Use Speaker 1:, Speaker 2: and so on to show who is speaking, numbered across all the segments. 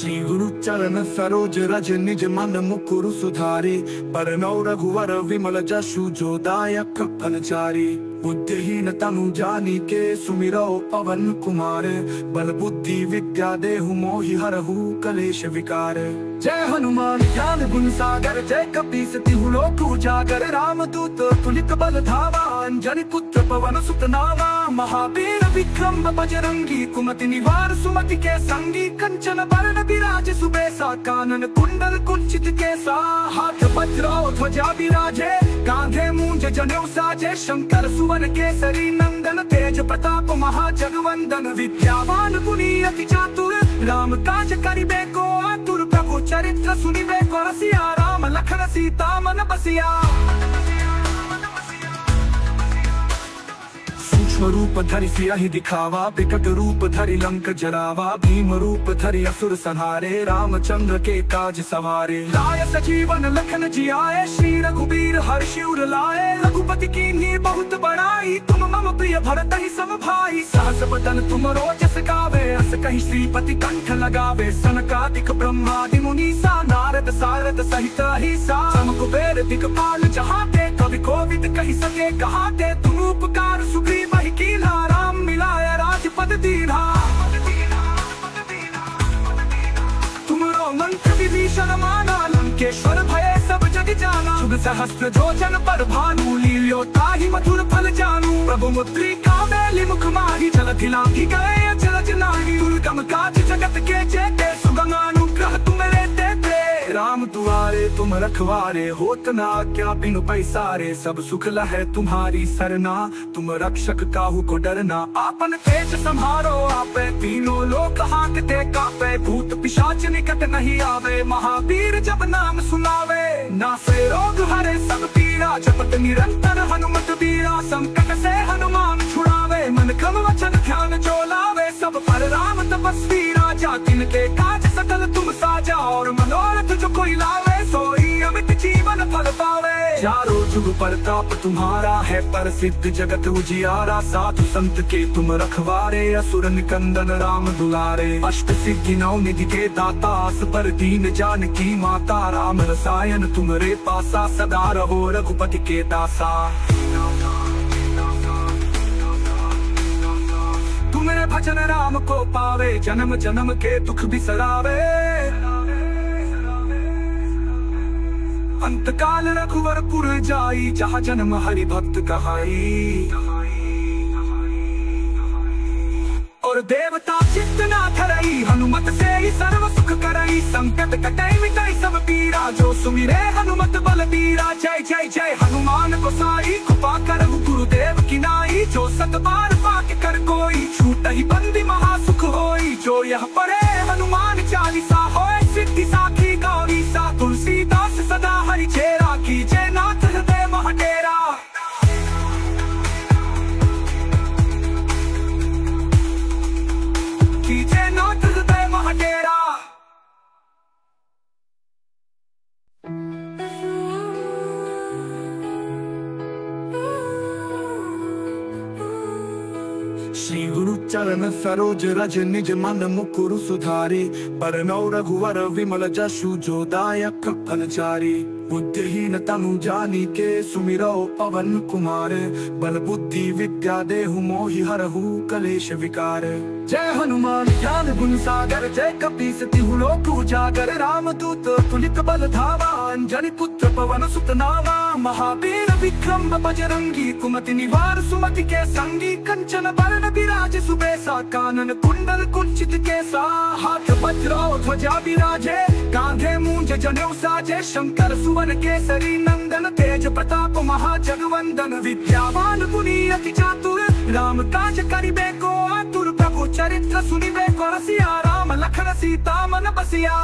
Speaker 1: श्री गुरु चरण सरोज रज निज मन मुकुरु सुधारे। बरनौ रघुवर विमल जसु जो दायक फलचारी। बुद्धिहीन तनु जानिके सुमिरौ पवन कुमार। बल बुद्धि विद्या देहु मोहि हरहु कलेश विकार। जय हनुमान ज्ञान गुण सागर जय कपीस तिहु लोक उजागर। रामदूत तुलित बल धावा अंजनी पुत्र पवन सुत नामा। महावीर विक्रम बजरंगी कुमति निवार सुमति के संगी। कंचन बरन विराज सुबेसा कानन कुंडल कुंचित केसा। हाथ वज्र ध्वजा विराजे कांधे मूंज जनेऊ साजे। शंकर सुवन केसरी नंदन तेज प्रताप महाजगवंदन। विद्यावान गुणी अति चातुर राम काज करिबे को आतुर। प्रभु चरित्र सुनिबे को रसिया। राम लखन सीता मन बसिया। सूक्ष्म रूप धरि सियहि दिखावा। विकट रूप धरि लंक जरावा। भीम रूप धरि असुर संहारे। रामचंद्र के काज सवारे। लाय सजीवन लखन जियाए। श्री रघुबीर हर्षि उर लाए। रघुपति कीन्ही बहुत बड़ाई। तुम मम प्रिय भरतहि सम भाई। सहस बदन तुम रोजस गावे। अस कहि श्रीपति कंठ लगावे। सनकादिक ब्रह्मादि मुनीसा। नारद सारद सहित अहिसा। सम कुबेर दिक्पाल जहाते। कवि कोविद कहि सके कहाते। तुम उपकार सुग्रीव कीन्हा। राम मिलाय राजपद दीन्हा। तुमरो मंत्र विभीषण माना। लंकेश्वर भय सब जग जाना। शुभ सहस्त्र जो जन पर भानु। लील्यो ताहि मधुर फल जानू। प्रभु मुद्रिका मेलि मुख माहि। जलधि लांघि गए अचरज नाही। दुर्गम काज जगत के जेते। सुगम अनुग्रह तुम लेते थे। राम दुआरे तुम रखवारे। होत न आज्ञा बिनु पैसारे। सब सुख लहै तुम्हारी सरना। तुम रक्षक काहू को डरना। आपन तेज सम्हारो आपे। तीनों लोक हांकते कापे। भूत पिशाच निकट नहीं आवे। महावीर जब नाम सुनावे। नासे रोग हरे सब पीड़ा। जपत निरंतर हनुमत बीरा। संकट से हनुमान छुड़ावे। मन क्रम वचन ध्यान जो लावे। सब पर राम तपस्वी राजा। तिनके काज सकल तुम साजा। और मनोरथ जो कोई लावे सोई अमित जीवन फल पावे। चारों जुग परताप तुम्हारा है। प्रसिद्ध जगत उजियारा। साधु संत के तुम रखवारे। असुर निकंदन राम दुलारे। अष्ट सिद्धि नौ निधि के दाता। असबर दीन जानकी माता। राम रसायन तुम्हारे पासा। सदा रहो रघुपति के दासा। तुम्हारे भजन राम को पावे। जन्म जन्म के दुख बिसरावे। अंत काल रघुवरपुर जाई। जहाँ जन्म हरि भक्त कहाई। और देवता चित्त ना धरई। हनुमत से ही सर्व सुख करई। संकट कटै मिटै सब पीरा। जो सुमिरे हनुमत बलबीरा। जय जय जय हनुमान गोसाई। कृपा करहु गुरुदेव की नाई। जो सत बार पाठ कर कोई। छूटहि बंदी महासुख होई। जो यह पढ़े हनुमान चालीसा। होय सिद्धि साखी गौरी सा। तुलसीदास सदा हरि चेरा। कीजे नाथ हृदय मह डेरा। कीजे नाथ हृदय मह डेरा। श्री गुरु चरण सरोज रज निज मन मुकुरु सुधारे। बरनौ रघुवर विमल जसु जो दायक फलचारी। बुद्धिहीन तनु जानिके सुमिरौ पवन कुमार। बल बुद्धि विद्या देहु मोहि हरहु कलेश विकार। जय हनुमान ज्ञान गुण सागर जय कपीस तिहु लोक उजागर। रामदूत तुलित बल धावा अंजनी पुत्र पवन सुत नामा। महावीर विक्रम बजरंगी कुमति निवार सुमति के संगी। कंचन बरन विराज सुबेसा कानन कुंडल कुंचित केसा। हाथ वज्र ध्वजा विराजे कांधे मूंज जनेऊ साजे। शंकर सुवन केसरी नंदन तेज प्रताप महाजगवंदन। विद्यावान गुणी अति चातुर राम काज करिबे को आतुर। प्रभु चरित्र सुनिबे को रसिया। राम लखन सीता मन बसिया।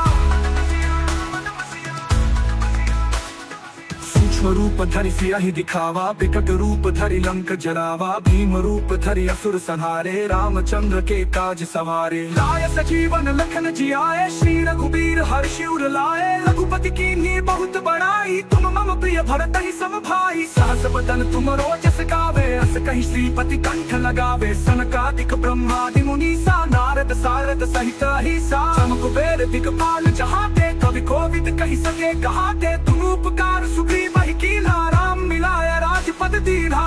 Speaker 1: रूप धरि सियहि दिखावा। विकट रूप धरि लंक जरावा। भीम रूप धरि असुर संहारे। रामचंद्र के काज सवारे। लाय सजीवन लखन जियाए। श्री रघुबीर हर्षि उर लाए। रघुपति कीन्ही बहुत बड़ाई। तुम मम प्रिय भरतहि सम भाई। सहस बदन तुम रोजस गावे। अस कहीं श्रीपति कंठ लगावे सनकादिक ब्रह्मादि मुनीसा नारद सारद सहित अहिसा सम कुबेर दिक्पाल जहाते कवि कोविद कही सके कहाते तुम उपकार सुग्रीव ही कीन्हा राम मिलाया राजपद दीन्हा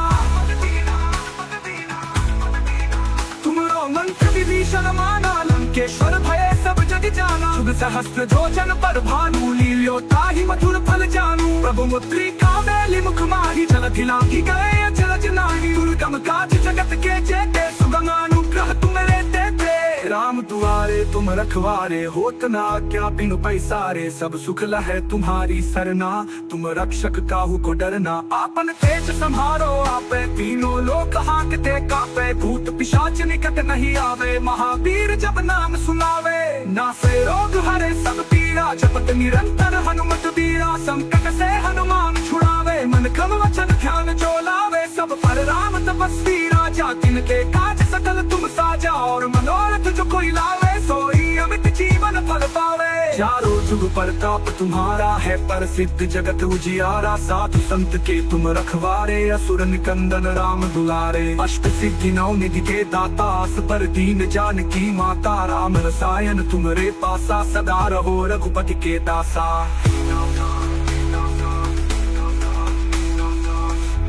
Speaker 1: तुमरो मंत्र विभीषण माना लंकेश्वर भय सब जग जाना शुभ सहस्त्र जो जन पर भानु लील्यो ताहि मधुर फल जानू प्रभु मुद्रिका मैली मुख माही जल खिलांगी गए जलज नाही दुर्गम काज जगत के जेते सुगम अनुग्रह तुम रहते थे राम दुआरे तुम रखवारे होत ना क्या बिनु पैसारे सब सुख लहे तुम्हारी सरना तुम रक्षक काहू को डरना आपन तेज संहारो आपे तीनों लोक हांकते कापे भूत पिशाच निकट नहीं आवे महावीर जब नाम सुनावे नासे रोग हरे सब पीड़ा जपत निरंतर हनुमत बीरा संकट से हनुमान छुड़ावे मन क्रम वचन ध्यान जो लावे सब पर राम तपस्वी राजा तिनके काज सकल तुम साजा और मनोरथ जो कोई लावे सोई अमित जीवन फल पावे चारों जुग प्रताप तुम्हारा है प्रसिद्ध जगत उजियारा साधु संत के तुम रखवारे असुर निकंदन राम दुलारे अष्ट सिद्धि नौ निधि के दाता असबर दीन जानकी माता राम रसायन तुम्हारे पासा सदा रहो रघुपति के दासा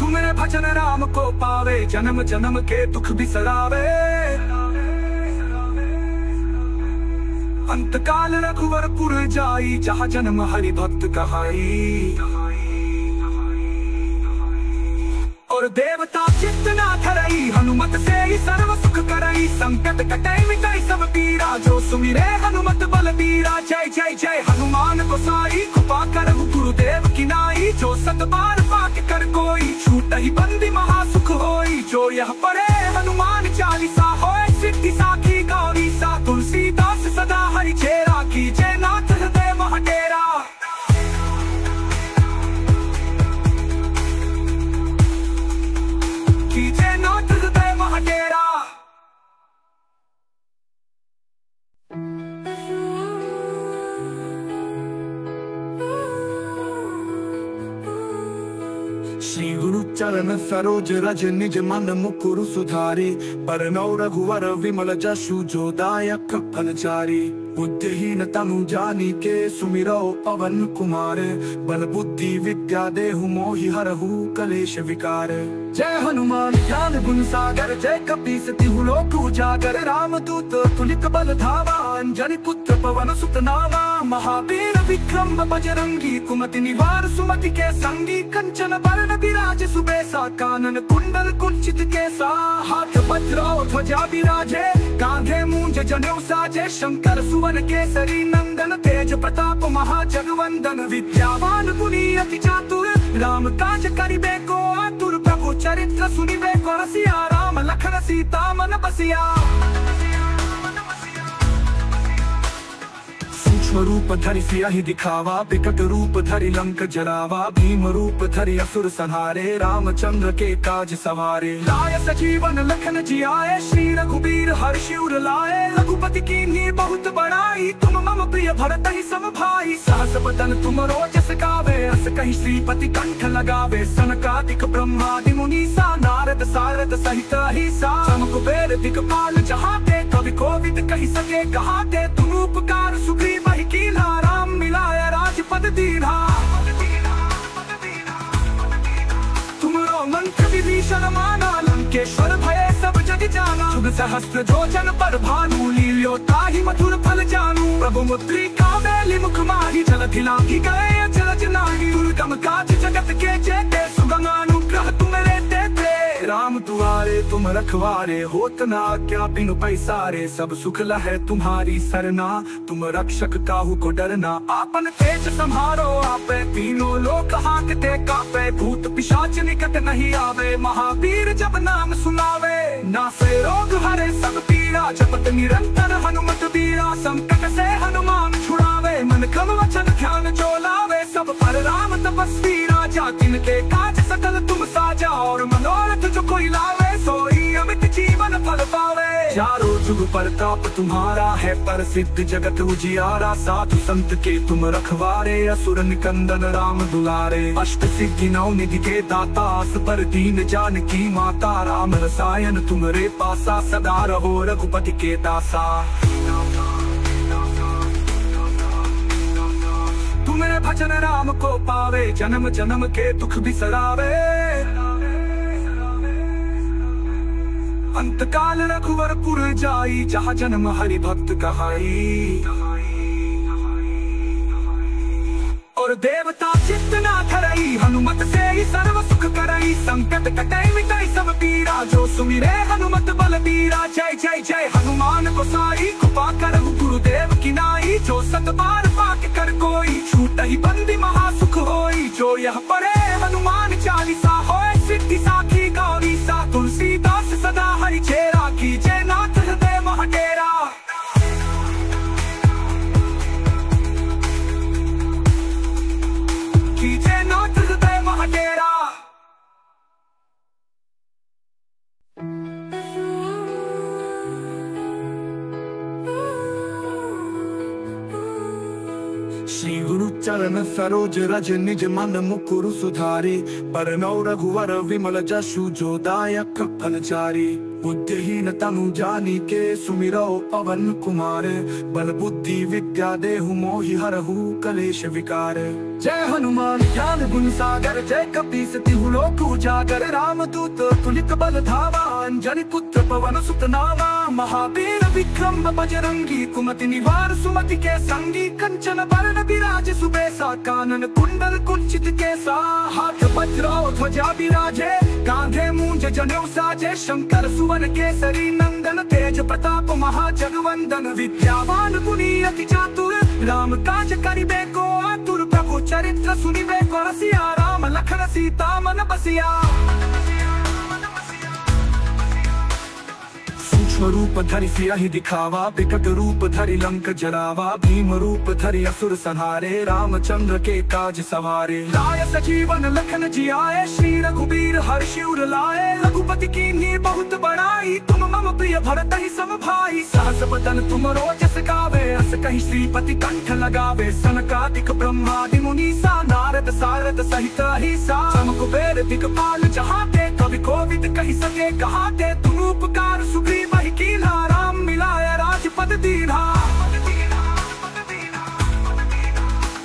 Speaker 1: तुम्हें भजन राम को पावे जन्म जन्म के दुख बिसरावे अंत काल रघुवरपुर जाई जहाँ जन्म हरि भक्त कहाई और देवता चित्त ना धरई हनुमत से ही सर्व सुख करई संकट कटे मिटाई सब पीरा जो सुमिरे हनुमत बल बीरा जय जय जय हनुमान गोसाई कृपा करहु गुरुदेव की नाई जो सत बार पाठ कर कोई छूट ही बंदी महासुख होई जो यह पढ़े हनुमान चालीसा होए सिद्धि साखी गौरी सा तुलसीदास सदा हरि चेरा की जय नाथ हृदय महडेरा की जय नाथ हृदय महडेरा श्री गुरु चरण सरोज रज निज मन मुकुरु सुधारी बरनौ रघुवर विमल जसु जो दायक फलचारी बुद्धिहीन तनु जानी के सुमिरो पवन कुमार बल बुद्धि विद्या देहु मोहि हरहु कलेश विकार जय हनुमान ज्ञान गुण सागर जय कपीस तिहु लोक उजागर राम दूत तुलित बल धावा अंजनी पुत्र पवन सुत नामा महावीर विक्रम बजरंगी कुमति निवार सुमति के संगी कंचन बरन विराज सुबेसा कानन कुंडल कुंचित केसा हाथ वज्र और ध्वजा विराजे कांधे मूंज जनेऊ साजे शंकर सुवन केसरी नंदन तेज प्रताप महाजगवंदन विद्यावान गुणी अति चातुर राम काज करिबे को आतुर प्रभु चरित्र सुनिबे को रसिया राम लखन सीता मन बसिया रूप धरि सियाहि दिखावा विकट रूप धरि लंक जरावा भीम रूप धरि असुर संहारे रामचंद्र के काज सवारे लाय सजीवन लखन जियाए श्री रघुबीर हर्षि उर लाए रघुपति कीन्ही बहुत बड़ाई तुम मम प्रिय भरत ही सम भाई सहस बदन तुम रोजस गावे अस कहीं श्रीपति कंठ लगावे सनकादिक ब्रह्मादि मुनीसा नारद सारद सहित अहिसा सम कुबेर दिक्पाल जहाते कवि कोविद कही सके कहाते तुम उपकार सुग्रीव ही कीन्हा राम मिलाया राजपद दीन्हा तुमरो मंत्र विभीषण माना लंकेश्वर भय सब जग जाना शुभ सहस्त्र जो जन पर भानु लील्यो ताहि मधुर फल जानू प्रभु मुद्रिका मैली मुख माही जल खिलांगी गए जलज नाही दुर्गम काज जगत के जेते सुगम अनुग्रह तुम रहते थे राम दुआरे तुम रखवारे होत ना क्या बिनु पैसारे सब सुख लहे तुम्हारी सरना तुम रक्षक काहू को डरना आपन तेज संहारो आपे तीनों लोक हांकते कापे भूत पिशाच निकट नहीं आवे महावीर जब नाम सुनावे नासे रोग हरे सब पीड़ा जपत निरंतर हनुमत बीरा संकट से हनुमान छुड़ावे मन क्रम वचन ध्यान जो लावे सब पर राम तपस्वी राजा तिनके काज सकल तुम साजा और मनोरथ जो कोई लावे सोई अमित जीवन फल पावे चारों जुग प्रताप तुम्हारा है प्रसिद्ध जगत उजियारा। साधु संत के तुम रखवारे असुर निकंदन राम दुलारे। अष्ट सिद्धि नौ निधि के दाता असबर दीन जानकी माता। राम रसायन तुम्हारे पासा सदा रहो रघुपति के दासा। तुम्हारे भजन राम को पावे जन्म जन्म के दुख बिसरावे। अंत काल रघुवरपुर जाई जहाँ जन्म हरि भक्त कहाई। और देवता चित्त ना धरई हनुमत से ही सर्व सुख करई। संकट कटई मिटाई सब पीरा जो सुमिरे हनुमत बलबीरा। जय जय जय हनुमान गोसाई कृपा करहु गुरुदेव की नाई। जो सत बार पाठ कर कोई छूटहि बंदी महासुख होई। जो यह पढ़े हनुमान चालीसा होए सिद्धि साखी गौरी सा। तुलसीदास सदा हरि चेरा कीजे नाथ हृदय मह डेरा। कीजे नाथ हृदय मह डेरा। श्री गुरु चरण सरोज रज निज मन मुकुरु सुधारी। बरनौ रघुवर विमल जसु जो दायक फलचारी। बुद्धिहीन तनु जानिके सुमिरौ पवन कुमार। बल बुद्धि विद्या देहु मोहि हरहु कलेश विकार। जय हनुमान ज्ञान गुण सागर जय कपीस तिहु लोक उजागर। रामदूत तुलित बल धावा अंजनी पुत्र पवन सुत नामा। महावीर विक्रम बजरंगी कुमति निवार सुमति के संगी। कंचन बरन विराज सुबेसा कानन कुंडल कुंचित केसा। हाथ वज्र ध्वजा विराजे कांधे मूंज जनेऊ साजे। शंकर सुवन केसरी नंदन तेज प्रताप महाजगवंदन। विद्यावान गुणी अति चातुर राम काज करिबे को आतुर। प्रभु चरित्र सुनिबे को रसिया राम लखन सीता मन बसिया। सूक्ष्म रूप धरि सियहि दिखावा विकट रूप धरि लंक जरावा। भीम रूप धरि असुर संहारे रामचंद्र के काज सवारे। लाय सजीवन लखन जियाए श्री रघुबीर हर्षि उर लाए। रघुपति कीन्ही बहुत बड़ाई तुम मम प्रिय भरतहि सम भाई। सहस बदन तुम रोजस गावे अस कहि श्रीपति कंठ लगावे। सनकादिक ब्रह्मादि मुनीसा नारद सारद सहित अहिसा। चमक कुबेर दिक्पाल जहाते कवि कोविद कहि सके कहाते। तुम उपकार सुग्रीव कीन्हा राम मिलाय राजपद दीन्हा।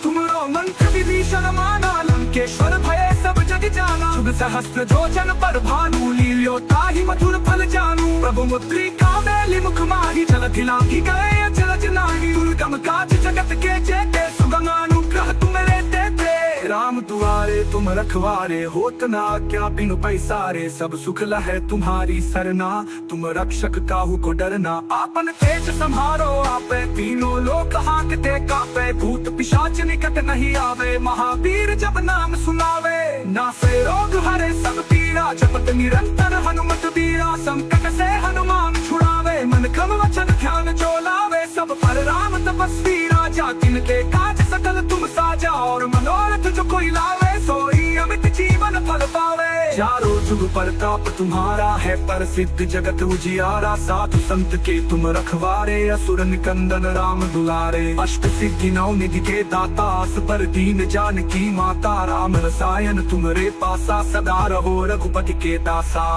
Speaker 1: तुमरो मंत्र विभीषण माना लंकेश्वर भय सब जग जाना। शुभ सहस्त्र जो जन पर भानु लील्यो ताहि मधुर फल जानू। प्रभु मुद्रिका मेलि मुख माहि जलधि लांघि गए अचरज नाही। दुर्गम काज जगत के जेते सुगम अनुग्रह तुम्हारे देते। राम दुआरे तुम रखवारे होत न आज्ञा बिनु पैसारे। सब सुख लहै तुम्हारी सरना तुम रक्षक काहू को डरना। आपन तेज सम्हारो आपे तीनों लोक हांकते कापे। भूत पिशाच निकट नहीं आवे महावीर जब नाम सुनावे। नासे रोग हरे सब पीड़ा जपत निरंतर हनुमत बीरा। संकट से हनुमान छुड़ावे मन क्रम वचन ध्यान जो लावे। सब पर राम तपस्वी राजा तिनके काज सकल तुम साजा। और मनोरथ जो कोई लावे सोई अमित जीवन फल पावे। चारों जुग प्रताप तुम्हारा है प्रसिद्ध जगत उजियारा। साधु संत के तुम रखवारे असुर निकंदन राम दुलारे। अष्ट सिद्धि नौ निधि के दाता असबर दीन जानकी माता। राम रसायन तुम्हारे पासा सदा रहो रघुपति के दासा।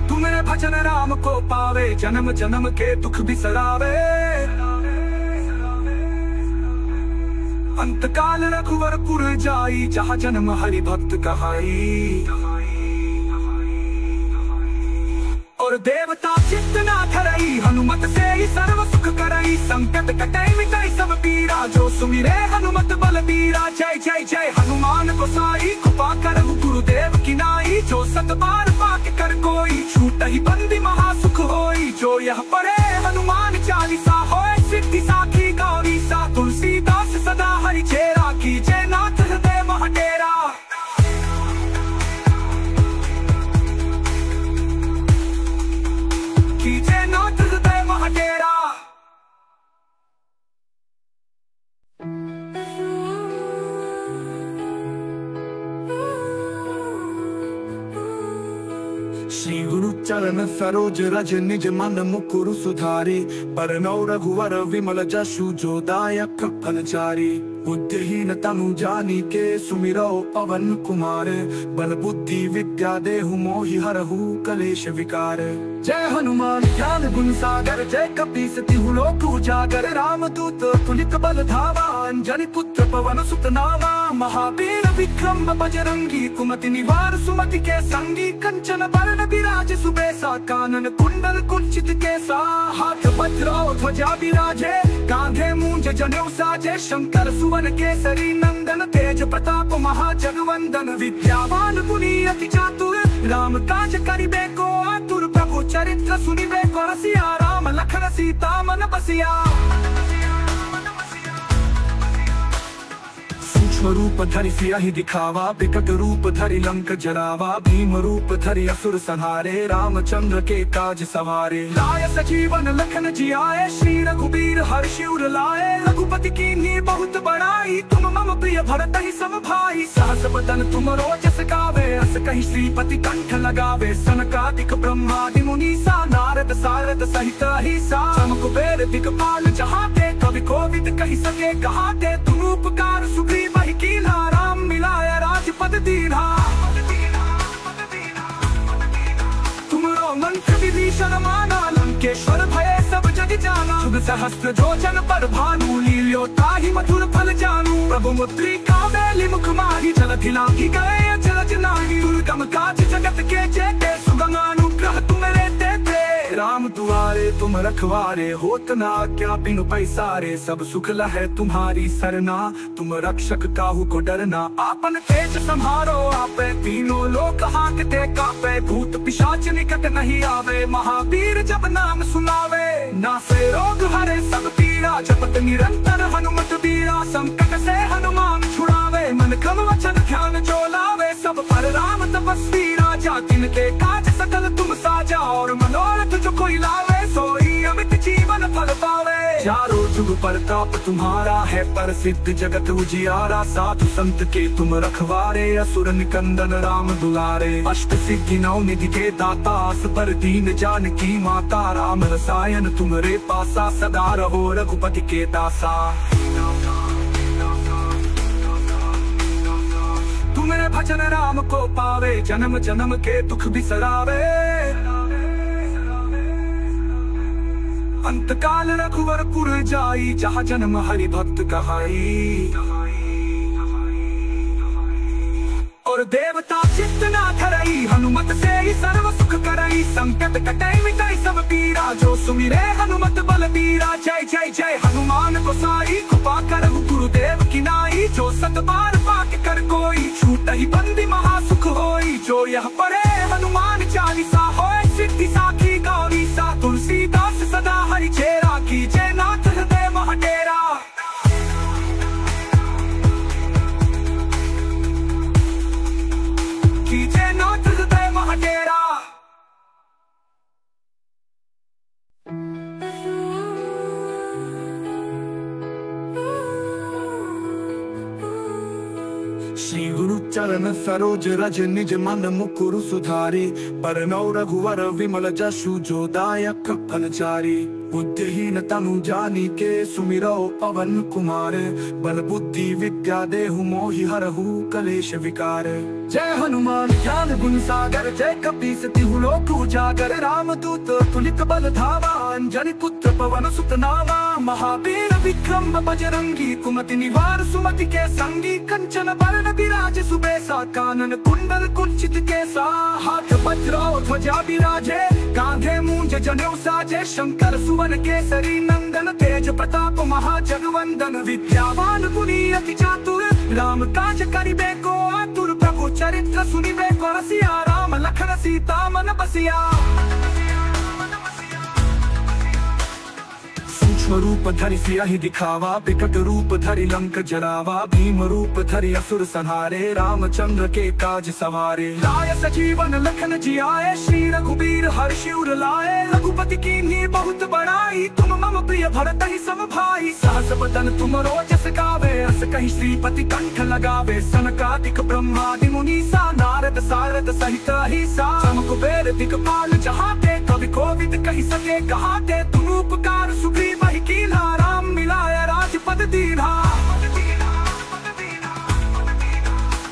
Speaker 1: तुम्हारे भजन राम को पावे जन्म जन्म के दुख बिसरावे। अंत काल रघुवरपुर जाई जहाँ जन्म हरि भक्त कहाई। और देवता चित्त ना धरई हनुमत से ही सर्व सुख करई। संकट कटई मिटाई सब पीरा जो सुमिरे हनुमत बलबीरा। जय जय जय हनुमान गोसाई कृपा करहु गुरुदेव की नाई। जो सत बार पाठ कर कोई छूटहि बंदी महासुख होई। जो यह पढ़े हनुमान चालीसा होए सिद्धि साखी गौरी सा। तुलसीदास सदा हरि चेरा कीजे नाथ हृदय मह डेरा। कीजे नाथ हृदय मह डेरा। श्री गुरु चरण सरोज रज निज मन मुकुरु सुधारी, बरनौ रघुवर विमल जसु जो दायक फलचारी। बुद्धिहीन तनु जानी के सुमिरौ पवन कुमार, बल बुद्धि विद्या देहु मोहि हरहु कलेश विकार। जय हनुमान ज्ञान गुण सागर, जय कपीस तिहु लोक उजागर। रामदूत तुलित बल धावा, अंजनी पुत्र पवन सुत नामा। महावीर विक्रम बजरंगी, कुमति निवार सुमति के संगी। कंचन बरन विराज सुबेसा, कानन कुंडल कुंचित केसा। हाथ वज्र ध्वजा विराजे, कांधे मूंज जनेऊ साजे। शंकर सुवन केसरी नंदन, तेज प्रताप महाजगवंदन। विद्यावान गुणी अति चातुर, राम काज करिबे को आतुर। प्रभु चरित्र सुनिबे को रसिया, राम लखन सीता मन बसिया। रूप धरि सियाहि दिखावा, विकट रूप धरि लंक जरावा। भीम रूप धरि असुर संहारे, रामचंद्र के काज सवारे। लाय सजीवन लखन जियाए, श्री रघुबीर हर्षि उर लाए। रघुपति कीन्ही बहुत बड़ाई, तुम मम प्रिय भरतहि सम भाई। सहस बदन तुमरो जस गावे, अस कहि श्रीपति कंठ लगावे। सनकादिक ब्रह्मादि मुनीसा, नारद सारद सहित अहिसा। सम कुबेर दिक्पाल जहाते, कवि कोविद कहि सके कहाते। तुम उपकार सुग्रीव कीन्हा, राम मिलाया राजपद दीन्हा। तुमरो मंत्र विभीषण माना, लंकेश्वर भय सब जग जाना। शुभ सहस्त्र जो जन पर भानु, लील्यो ताहि मधुर फल जानू। प्रभु मुद्रिका मैली मुख माही, जलधि लांघि गए अचरज नाही। दुर्गम काज जगत के जेते, सुगम अनुग्रह तुम रहते थे। राम दुआरे तुम रखवारे, होत न आज्ञा बिनु पैसारे। सब सुख लहै तुम्हारी सरना, तुम रक्षक काहू को डरना। आपन तेज संहारो आपे, तीनों लोक हांकते कापे। भूत पिशाच निकट नहीं आवे, महावीर जब नाम सुनावे। नासे रोग हरे सब पीड़ा, जपत निरंतर हनुमत बीरा। संकट से हनुमान छुड़ावे, मन क्रम वचन ध्यान जो लावे। सब पर राम तपस्वी राजा, तिनके काज सकल तुम साजा। और मनोरथ जो कोई लावे, सोई अमित जीवन फल पावे। चारों जुग प्रताप तुम्हारा है, प्रसिद्ध जगत उजियारा। साधु संत के तुम रखवारे, असुर निकंदन राम दुलारे। अष्ट सिद्धि नौ निधि के दाता, असबर दीन जानकी माता। राम रसायन तुम्हारे पासा, सदा रहो रघुपति के दासा। तुम्हारे भजन राम को पावे, जन्म जन्म के दुख बिसरावे। अंत काल रघुवरपुर जाई, जहाँ जन्म हरि भक्त कहाई। और देवता चित्त ना धरई, हनुमत से ही सर्व सुख करई। संकट कटे मिटाई सब पीरा, जो सुमिरे हनुमत बल बीरा। जय जय जय हनुमान गोसाई, कृपा करहु गुरुदेव की नाई। जो सत बार पाठ कर कोई, छूटहि बंदी महासुख होई। जो यह पढ़े हनुमान चालीसा, होय सिद्धि साखी गौरी सा। तुलसीदास सदा हरि चेरा, कीजे नाथ हृदय मह डेरा। कीजे नाथ हृदय मह डेरा। श्री गुरु चरण सरोज रज निज मन मुकुरु सुधारी। बरनौ रघुवर विमल जसु, जो दायक फलचारी। बुद्धिहीन तनु जानी के, सुमिरौ पवन कुमार। बल बुद्धि विद्या देहु मोहि हरहु कलेश विकार। जय हनुमान ज्ञान गुण सागर, जय कपीस तिहु लोक उजागर। रामदूत तुलित बल धावा, अंजनी पुत्र पवन सुत नामा। महावीर विक्रम बजरंगी, कुमति निवार सुमति के संगी। कंचन बरन विराज सुबेसा, कानन कुंडल कुंचित केसा। हाथ वज्र ध्वजा विराजे, कांधे मूंज जनेऊ साजे। शंकर सुवन केसरी नंदन, तेज प्रताप महाजगवंदन। विद्यावान गुणी अति चातुर, राम काज करिबे को आतुर। प्रभु चरित्र सुनिबे को रसिया, राम लखन सीता मन बसिया। रूप धरि सियाहि दिखावा, विकट रूप धरि लंक जरावा। भीम रूप धरि असुर संहारे, रामचंद्र के काज सवारे। लाय सजीवन लखन जियाए, श्री रघुबीर हर्षि उर लाए। रघुपति कीन्ही बहुत बड़ाई, तुम मम प्रिय भरतहि सम भाई। सहस बदन तुमरो जस गावे, अस कहि श्रीपति कंठ लगावे। सनकादिक ब्रह्मादि मुनीसा, नारद सारद सहित अहिंसा चमक बेर दिगपाल जहाँ ते कवि कोविद कही सके कहाँ ते तुम उपकार सुग्रीव ही कीन्हा राम मिलाया राजपद दीन्हा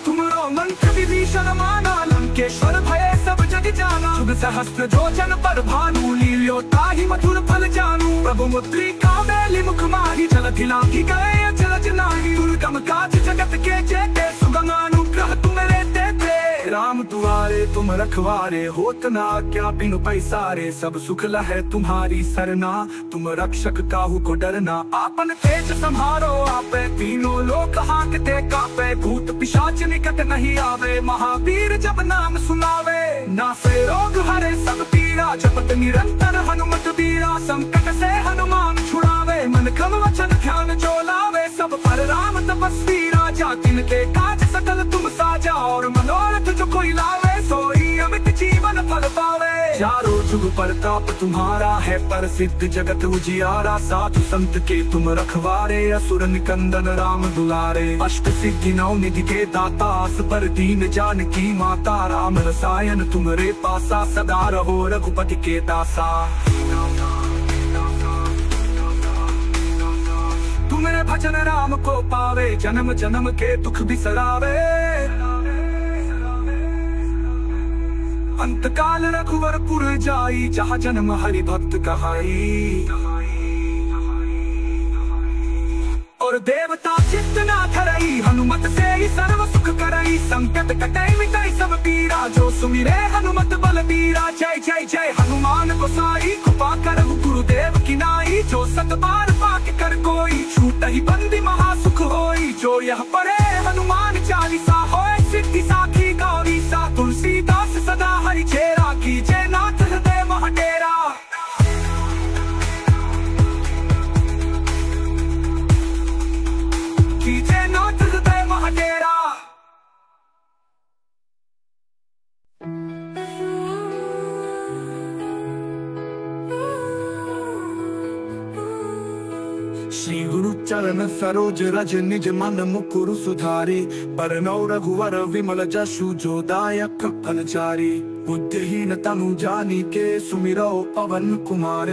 Speaker 1: तुमरो मंत्र विभीषण माना लंकेश्वर भय सब जग जाना शुभ सहस्त्र जो जन पर भानु लील्यो ताहि मधुर फल जानू प्रभु मुद्रिका मेलि मुख माहि जलधि लांघि गए जलज नाही दुर्गम काज जगत के जेते सुगम अनुग्रह तुम्हारे देते राम दुआरे तुम रखवारे होत ना क्या बिनु पैसारे सब सुख लहै तुम्हारी सरना तुम रक्षक काहू को डरना आपन तेज संहारो आपे तीनों लोक हांकते कापे भूत पिशाच निकट नहीं आवे महावीर जब नाम सुनावे नासे रोग हरे सब पीड़ा जपत निरंतर हनुमत बीरा संकट से हनुमान छुड़ावे मन क्रम वचन ध्यान जो लावे सब पर राम तपस्वी राजा तिनके काज सकल तुम साजा और मनोरथ जो कोई लावे सोई अमित जीवन फल पावे चारों जुग प्रताप तुम्हारा है प्रसिद्ध जगत उजियारा साधु संत के तुम रखवारे असुर निकंदन राम दुलारे अष्ट सिद्धि नौ निधि के दाता असबर दीन जानकी माता राम रसायन तुम्हारे पासा सदा रहो रघुपति के दासा तुम्हारे भजन राम को पावे जन्म जन्म के दुख बिसरावे अंत काल रघुवरपुर जाई जहाँ जन्म हरि भक्त कहाई और देवता चित्त ना धरई हनुमत से ही सर्व सुख करई संकट कटै मिटै सब पीरा जो सुमिरे हनुमत बलबीरा जय जय जय हनुमान गोसाई कृपा करहु गुरुदेव की नाई जो सत बार पाठ कर कोई छूटहि बंदी महासुख होई जो यह पढ़े हनुमान चालीसा होए सिद्धि साखी गौरी सा तुलसीदास सदा हरि चेरा कीजे नाथ हृदय मह डेरा कीजे नाथ हृदय मह डेरा श्री गुरु चरण सरोज रज निज मन मुकुरु सुधारे बरनौ रघुवर विमल जसु जो दायक फलचारी बुद्धिहीन तनु जानी के सुमिरो पवन कुमार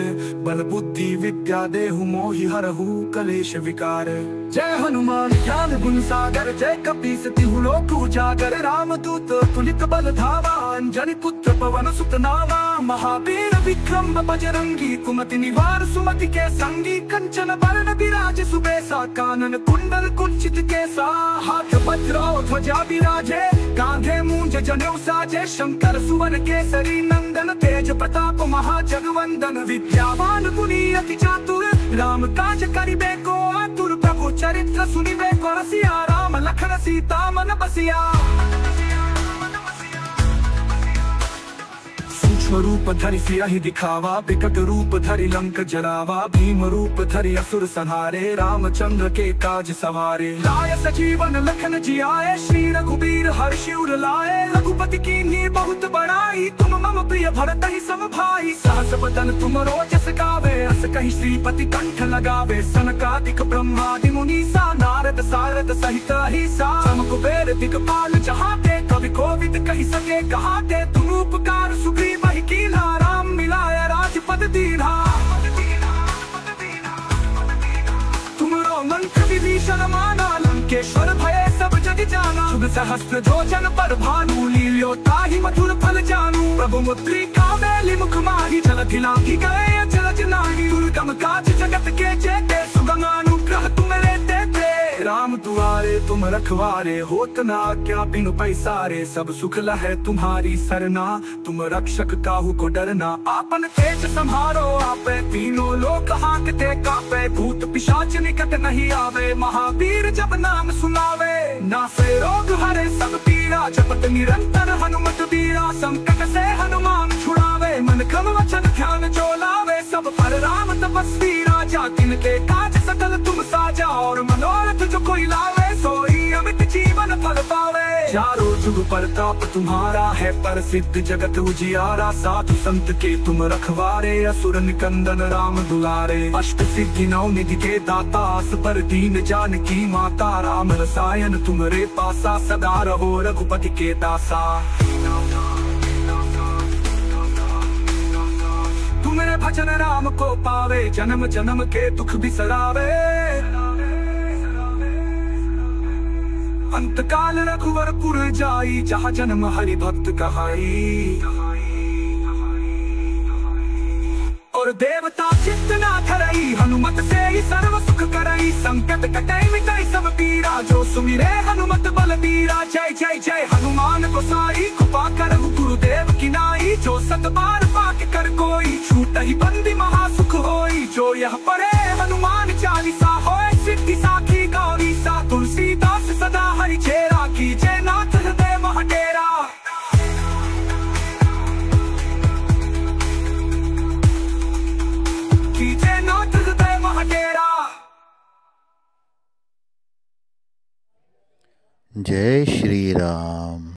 Speaker 1: बल बुद्धि विद्या देहु मोहि हरहु कलेश विकार जय हनुमान ज्ञान गुण सागर जय कपीस तिहु लोक उजागर रामदूत तुलित बल धावा अंजनी पुत्र पवन सुत नामा महावीर विक्रम बजरंगी कुमति निवार सुमति के संगी कंचन बरन विराज सुबेसा कानन कुंडल कुंचित केसा हाथ वज्र ध्वजा विराजे कांधे मूंज जनेऊ साजे शंकर सुवन केसरी नंदन तेज प्रताप महाजगवंदन विद्यावान गुणी अति चातुर राम काज करिबे को आतुर प्रभु चरित्र सुनिबे को रसिया राम लखन सीता मन बसिया रूप धरि सियाहि दिखावा विकट रूप धरि लंक जरावा भीम रूप धरि असुर संहारे रामचंद्र के काज सवारे लाय सजीवन लखन जियाए श्री रघुबीर हर्षि उर लाए रघुपति कीन्ही बहुत बड़ाई तुम मम प्रिय भरतहि सम भाई सहस बदन तुम रोजस गावे अस कहि श्रीपति कंठ लगावे सनकादिक ब्रह्मादि मुनीसा नारद सारद सहित अहिसा चमक बेर दिगपाल जहाँ ते कवि कोविद कही सके कहाँ ते तुम उपकार सुग्रीव ही कीन्हा राम मिलाया राजपद दीन्हा तुमरो मंत्र विभीषण माना लंकेश्वर भय सब जग जाना शुभ सहस्त्र जो जन पर भानु लील्यो ताहि मधुर फल जानू प्रभु मुद्रिका मेलि मुख माहि जलधि लांघि गए जलज नाही दुर्गम काज जगत के जेते सुगम अनुग्रह तुम्हारे देते राम दुआरे तुम रखवारे होत ना क्या बिनु पैसारे सब सुख लहै तुम्हारी सरना तुम रक्षक काहू को डरना आपन तेज संहारो आपे तीनों लोक हांकते कापे भूत पिशाच निकट नहीं आवे महावीर जब नाम सुनावे नासे रोग हरे सब पीड़ा जपत निरंतर हनुमत बीरा संकट से हनुमान छुड़ावे मन क्रम वचन ध्यान जो लावे सब पर राम तपस्वी राजा तिनके काज सकल तुम साजा और मनोरथ जो कोई लावे सोई अमित जीवन फल पावे। चारों जुग प्रताप तुम्हारा है, प्रसिद्ध जगत उजियारा। साधु संत के तुम रखवारे, असुर निकंदन राम दुलारे। अष्ट सिद्धि नौ निधि के दाता, असबर दीन जानकी माता। राम रसायन तुम्हारे पासा, सदा रहो रघुपति के दासा। तुम्हारे भजन राम को पावे, जन्म जन्म के दुख बिसरावे। अंत काल रघुवरपुर जाई, जहाँ जन्म हरि भक्त कहाई। और देवता चित्त ना धरई, हनुमत से ही सर्व सुख करई। संकट कटे मिटाई सब पीरा, जो सुमिरे हनुमत बलबीरा। जय जय जय हनुमान गोसाई, कृपा करहु गुरुदेव की नाई। जो सत बार पाठ कर कोई, छूट ही बंदी महासुख होई। जो यह पढ़े हनुमान चालीसा, होए सिद्धि साखी गौरी सा। तुलसीदास सदा हरि चेरा, कीजे नाथ हृदय महडेरा। कीजे नाथ हृदय महडेरा।
Speaker 2: जय श्री राम।